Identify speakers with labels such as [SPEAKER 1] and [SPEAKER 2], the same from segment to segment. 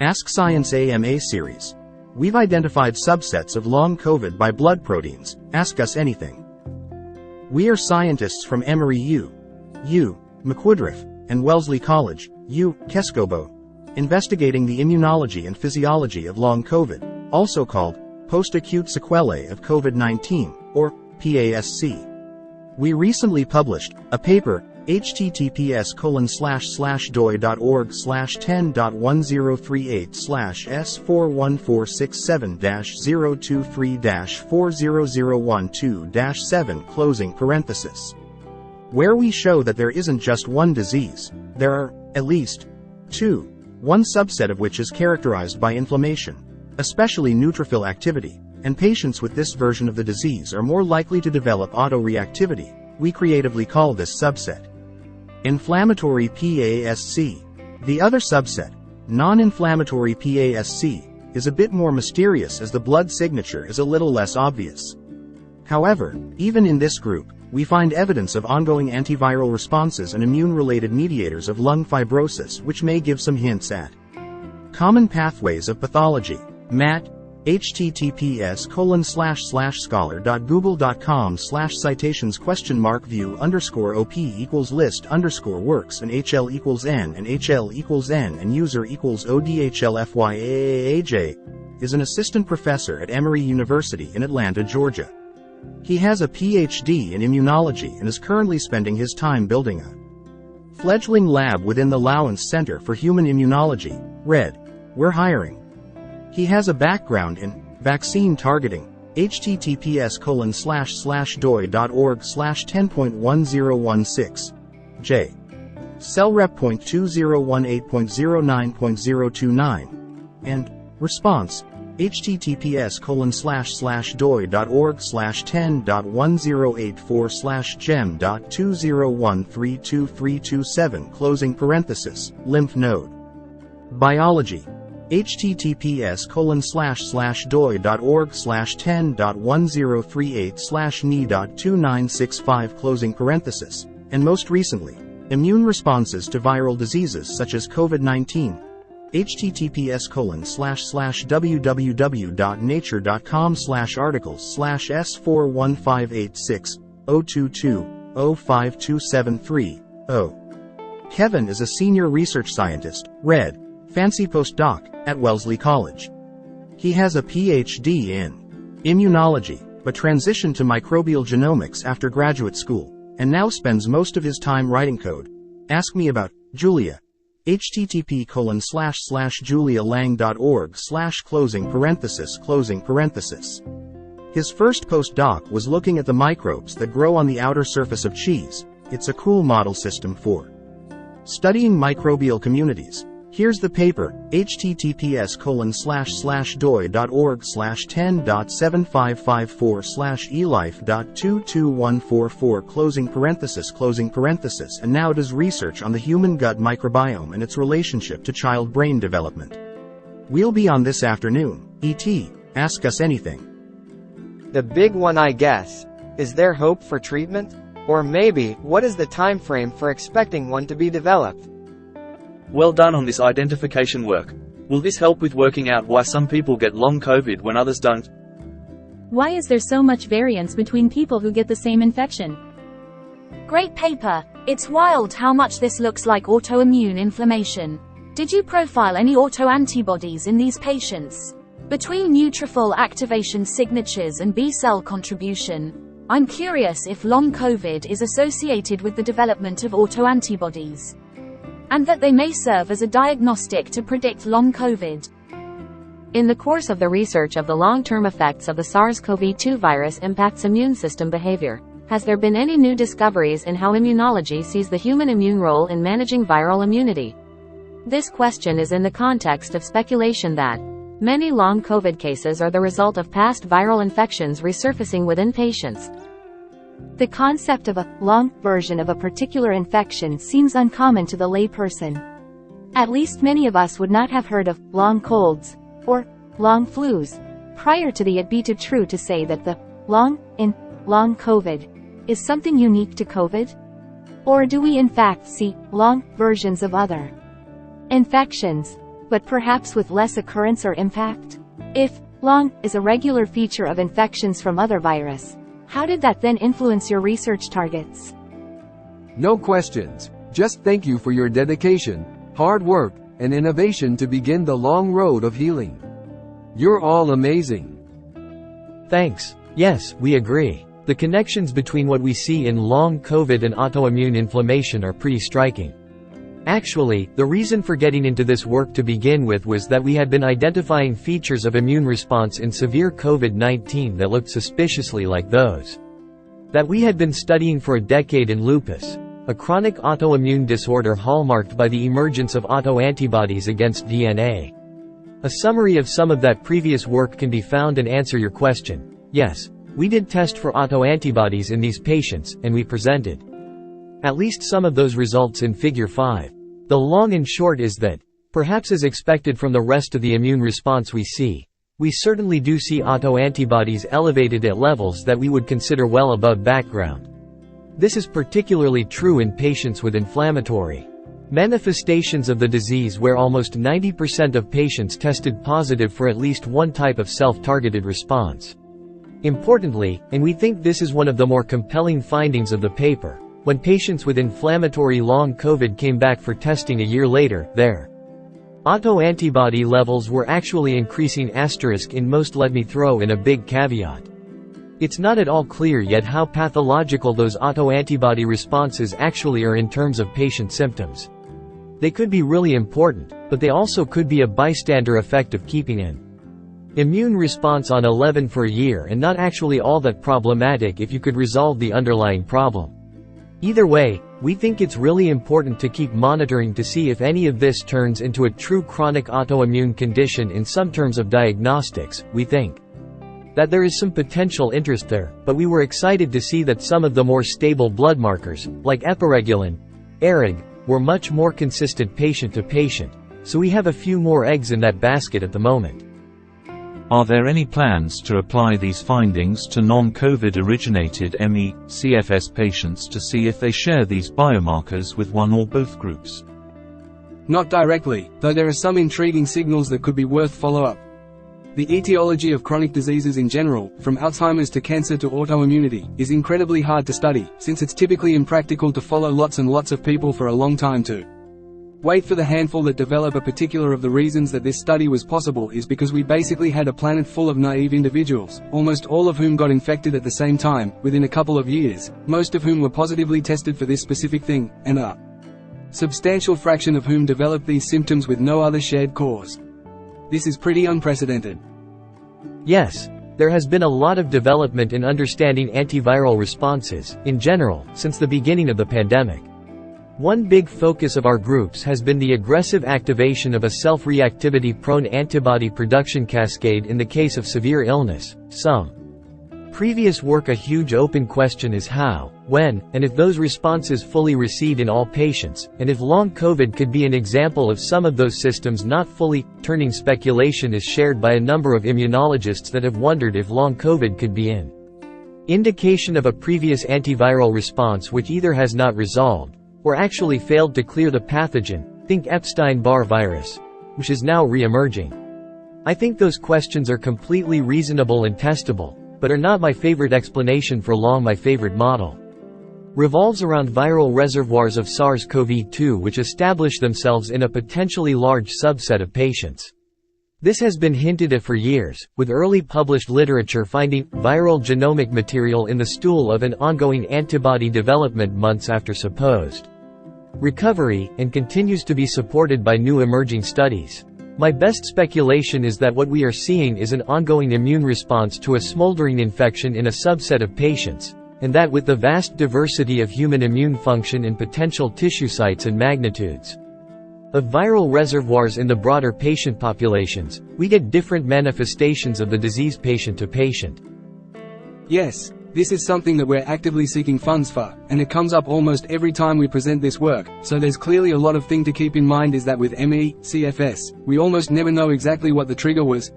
[SPEAKER 1] askscience AMA series. We've identified subsets of long COVID by blood proteins. Ask us anything. We are scientists from Emory U, McWoodruff, and Wellesley College, Keskobo, investigating the immunology and physiology of long COVID, also called Post-Acute Sequelae of COVID-19, or PASC. We recently published a paper, https://doi.org/10.1038/S41467-023-40012-7, where we show that there isn't just one disease, there are, at least, two, one subset of which is characterized by inflammation, especially neutrophil activity, and patients with this version of the disease are more likely to develop autoreactivity. We creatively call this subset inflammatory PASC. The other subset, non-inflammatory PASC, is a bit more mysterious as the blood signature is a little less obvious. However, even in this group, we find evidence of ongoing antiviral responses and immune-related mediators of lung fibrosis, which may give some hints at common pathways of pathology. Matt, https://scholar.google.com/citations?view_op=list_works and HL=N and HL=N and user=DHLFYAAJ is an assistant professor at Emory University in Atlanta, Georgia. He has a PhD in immunology and is currently spending his time building a fledgling lab within the Lowance Center for Human Immunology. We're hiring. He has a background in vaccine targeting. https://doi.org/10.1016. J. Cellrep.2018.09.029. And response. https://doi.org/10.1084/gem.20132327 lymph node. Biology. https://doi.org/10.1038/ni.2965 and most recently, immune responses to viral diseases such as COVID-19. https://www.nature.com/articles/S41586-022-05273-0. Kevin is a senior research scientist, fancy postdoc, at Wellesley College. He has a PhD in immunology, but transitioned to microbial genomics after graduate school, and now spends most of his time writing code. Ask me about Julia. http://julialang.org/. His first postdoc was looking at the microbes that grow on the outer surface of cheese. It's a cool model system for studying microbial communities. Here's the paper, https://doi.org/10.7554/elife.22144 and now does research on the human gut microbiome and its relationship to child brain development. We'll be on this afternoon. E.T. Ask us anything.
[SPEAKER 2] The big one, I guess. Is there hope for treatment? Or maybe, what is the time frame for expecting one to be developed?
[SPEAKER 3] Well done on this identification work. Will this help with working out why some people get long COVID when others don't?
[SPEAKER 4] Why is there so much variance between people who get the same infection?
[SPEAKER 5] Great paper. It's wild how much this looks like autoimmune inflammation. Did you profile any autoantibodies in these patients? Between neutrophil activation signatures and B-cell contribution, I'm curious if long COVID is associated with the development of autoantibodies, and that they may serve as a diagnostic to predict long COVID.
[SPEAKER 6] In the course of the research of the long-term effects of the SARS-CoV-2 virus impacts immune system behavior, has there been any new discoveries in how immunology sees the human immune role in managing viral immunity? This question is in the context of speculation that many long COVID cases are the result of past viral infections resurfacing within patients.
[SPEAKER 7] The concept of a long version of a particular infection seems uncommon to the layperson. At least many of us would not have heard of long colds or long flus prior to the it be too true to say that the long COVID is something unique to COVID? Or do we in fact see long versions of other infections? but perhaps with less occurrence or impact? If long is a regular feature of infections from other virus, how did that then influence your research targets?
[SPEAKER 8] No questions. Just thank you for your dedication, hard work, and innovation to begin the long road of healing. You're all amazing.
[SPEAKER 9] Thanks. Yes, we agree. The connections between what we see in long COVID and autoimmune inflammation are pretty striking. Actually, the reason for getting into this work to begin with was that we had been identifying features of immune response in severe COVID-19 that looked suspiciously like those that we had been studying for a decade in lupus, a chronic autoimmune disorder hallmarked by the emergence of autoantibodies against DNA. A summary of some of that previous work can be found and answer your question. Yes, we did test for autoantibodies in these patients, and we presented at least some of those results in Figure 5. The long and short is that, perhaps as expected from the rest of the immune response we certainly do see autoantibodies elevated at levels that we would consider well above background. This is particularly true in patients with inflammatory manifestations of the disease, where almost 90% of patients tested positive for at least one type of self-targeted response. Importantly, and we think this is one of the more compelling findings of the paper, when patients with inflammatory long COVID came back for testing a year later, their autoantibody levels were actually increasing in most. Let me throw in a big caveat. It's not at all clear yet how pathological those autoantibody responses actually are in terms of patient symptoms. They could be really important, but they also could be a bystander effect of keeping an immune response on 11 for a year and not actually all that problematic if you could resolve the underlying problem. Either way, we think it's really important to keep monitoring to see if any of this turns into a true chronic autoimmune condition. In some terms of diagnostics, we think that there is some potential interest there, but we were excited to see that some of the more stable blood markers, like epiregulin, ERIG, were much more consistent patient to patient, so we have a few more eggs in that basket at the moment.
[SPEAKER 10] Are there any plans to apply these findings to non-COVID originated ME, CFS patients to see if they share these biomarkers with one or both groups?
[SPEAKER 11] Not directly, though there are some intriguing signals that could be worth follow-up. The etiology of chronic diseases in general, from Alzheimer's to cancer to autoimmunity, is incredibly hard to study, since it's typically impractical to follow lots and lots of people for a long time to wait for the handful that develop. A particular of the reasons that this study was possible is because we basically had a planet full of naive individuals, almost all of whom got infected at the same time, within a couple of years, most of whom were positively tested for this specific thing, and a substantial fraction of whom developed these symptoms with no other shared cause. This is pretty unprecedented.
[SPEAKER 9] Yes, there has been a lot of development in understanding antiviral responses, in general, since the beginning of the pandemic. One big focus of our groups has been the aggressive activation of a self-reactivity-prone antibody production cascade in the case of severe illness. Some previous work. A huge open question is how, when, and if those responses fully recede in all patients, and if long COVID could be an example of some of those systems not fully turning. Speculation is shared by a number of immunologists that have wondered if long COVID could be an indication of a previous antiviral response which either has not resolved, or actually failed to clear the pathogen, think Epstein-Barr virus, which is now re-emerging. I think those questions are completely reasonable and testable, but are not my favorite explanation for long. My favorite model revolves around viral reservoirs of SARS-CoV-2 which establish themselves in a potentially large subset of patients. This has been hinted at for years, with early published literature finding viral genomic material in the stool of an ongoing antibody development months after supposed recovery, and continues to be supported by new emerging studies. My best speculation is that what we are seeing is an ongoing immune response to a smoldering infection in a subset of patients, and that with the vast diversity of human immune function in potential tissue sites and magnitudes of viral reservoirs in the broader patient populations, we get different manifestations of the disease patient to patient.
[SPEAKER 11] Yes, this is something that we're actively seeking funds for, and it comes up almost every time we present this work, so there's clearly a lot of thing to keep in mind is that with ME, CFS, we almost never know exactly what the trigger was,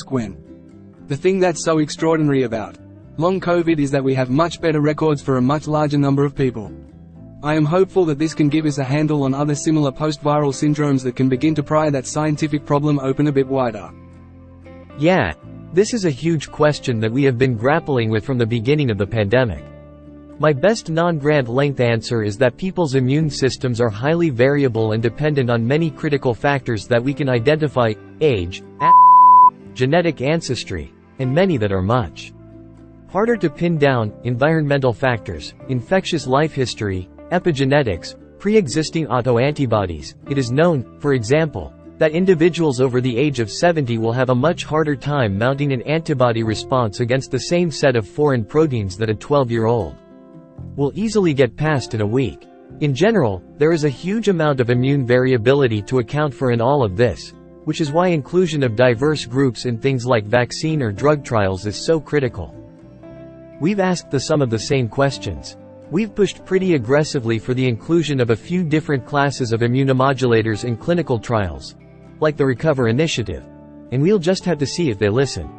[SPEAKER 11] when. The thing that's so extraordinary about long COVID is that we have much better records for a much larger number of people. I am hopeful that this can give us a handle on other similar post-viral syndromes that can begin to pry that scientific problem open a bit wider.
[SPEAKER 9] Yeah, this is a huge question that we have been grappling with from the beginning of the pandemic. My best non-grant length answer is that people's immune systems are highly variable and dependent on many critical factors that we can identify: age, genetic ancestry, and many that are much harder to pin down: environmental factors, infectious life history, epigenetics, pre-existing autoantibodies. It is known, for example, that individuals over the age of 70 will have a much harder time mounting an antibody response against the same set of foreign proteins that a 12-year-old will easily get past in a week. In general, there is a huge amount of immune variability to account for in all of this, which is why inclusion of diverse groups in things like vaccine or drug trials is so critical. We've asked some of the same questions. We've pushed pretty aggressively for the inclusion of a few different classes of immunomodulators in clinical trials, like the Recover Initiative, and we'll just have to see if they listen.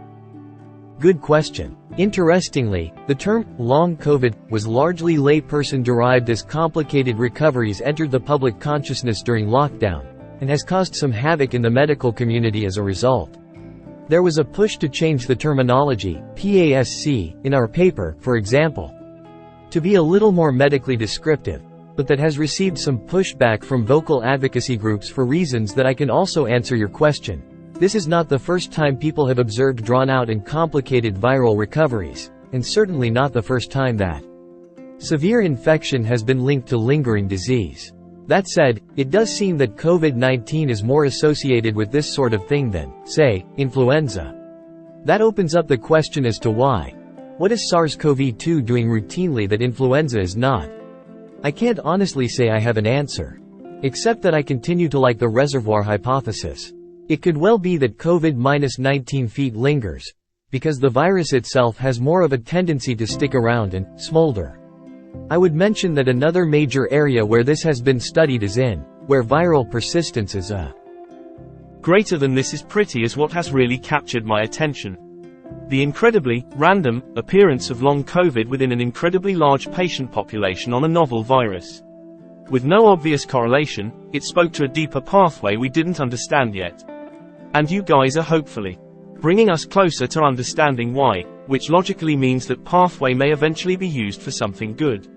[SPEAKER 9] Good question. Interestingly, the term long COVID was largely layperson-derived as complicated recoveries entered the public consciousness during lockdown, and has caused some havoc in the medical community as a result. There was a push to change the terminology, PASC, in our paper, for example, to be a little more medically descriptive, but that has received some pushback from vocal advocacy groups for reasons that I can also answer your question. This is not the first time people have observed drawn-out and complicated viral recoveries, and certainly not the first time that severe infection has been linked to lingering disease. That said, it does seem that COVID-19 is more associated with this sort of thing than, say, influenza. That opens up the question as to why. What is SARS-CoV-2 doing routinely that influenza is not? I can't honestly say I have an answer, except that I continue to like the reservoir hypothesis. It could well be that COVID-19 feet lingers, because the virus itself has more of a tendency to stick around and smolder. I would mention that another major area where this has been studied is in where viral persistence is
[SPEAKER 12] greater than this is pretty is what has really captured my attention. The incredibly random appearance of long COVID within an incredibly large patient population on a novel virus. With no obvious correlation, it spoke to a deeper pathway we didn't understand yet. And you guys are hopefully bringing us closer to understanding why, which logically means that pathway may eventually be used for something good.